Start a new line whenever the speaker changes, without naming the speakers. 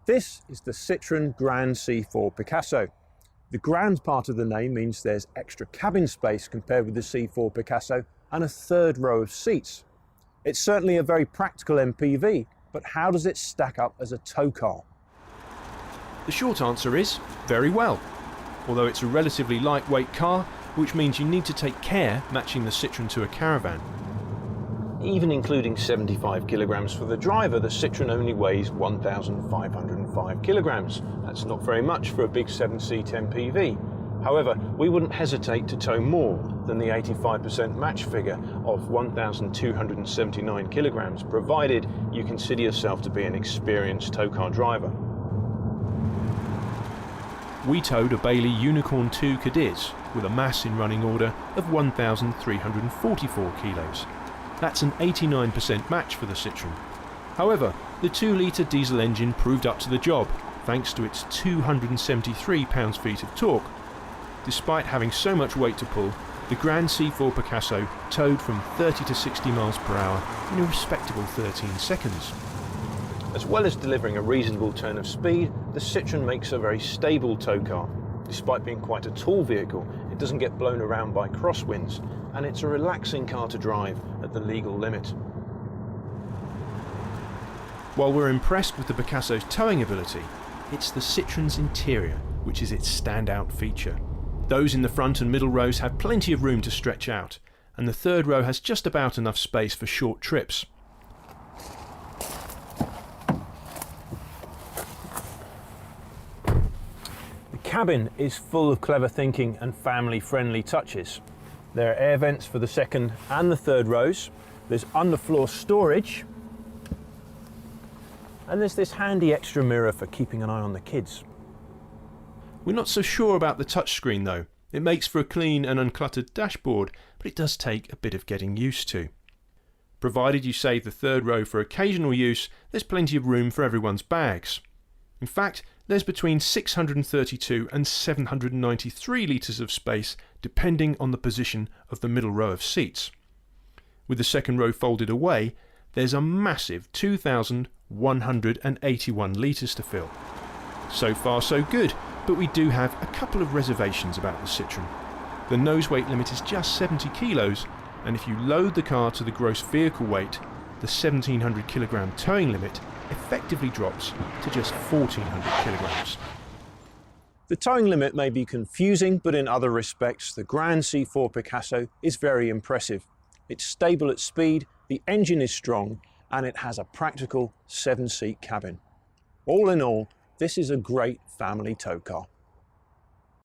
This is the Citroën Grand C4 Picasso. The grand part of the name means there's extra cabin space compared with the C4 Picasso and a third row of seats. It's certainly a very practical MPV, but how does it stack up as a tow car?
The short answer is very well. Although it's a relatively lightweight car, which means you need to take care matching the Citroën to a Caravan. Even including 75 kilograms for the driver, the Citroën only weighs 1,505 kilograms. That's not very much for a big 7-seat MPV. However, we wouldn't hesitate to tow more than the 85% match figure of 1,279 kilograms, provided you consider yourself to be an experienced tow car driver. We towed a Bailey Unicorn 2 Cadiz with a mass in running order of 1,344 kilos. That's an 89% match for the Citroën. However, the 2-litre diesel engine proved up to the job thanks to its 273 pounds-feet of torque. Despite having so much weight to pull, the Grand C4 Picasso towed from 30 to 60 miles per hour in a respectable 13 seconds. As well as delivering a reasonable turn of speed, the Citroën makes a very stable tow car. Despite being quite a tall vehicle, it doesn't get blown around by crosswinds, and it's a relaxing car to drive at the legal limit. While we're impressed with the Picasso's towing ability, it's the Citroën's interior which is its standout feature. Those in the front and middle rows have plenty of room to stretch out, and the third row has just about enough space for short trips. The cabin is full of clever thinking and family-friendly touches. There are air vents for the second and the third rows, there's underfloor storage, and there's this handy extra mirror for keeping an eye on the kids. We're not so sure about the touchscreen though. It makes for a clean and uncluttered dashboard, but it does take a bit of getting used to. Provided you save the third row for occasional use, there's plenty of room for everyone's bags. In fact, there's between 632 and 793 litres of space depending on the position of the middle row of seats. With the second row folded away, there's a massive 2,181 litres to fill. So far so good, but we do have a couple of reservations about the Citroën. The nose weight limit is just 70 kilos, and if you load the car to the gross vehicle weight, the 1,700 kilogram towing limit effectively drops to just 1,400 kilograms. The towing limit may be confusing, but in other respects, the Grand C4 Picasso is very impressive. It's stable at speed, the engine is strong, and it has a practical 7-seat cabin. All in all, this is a great family tow car.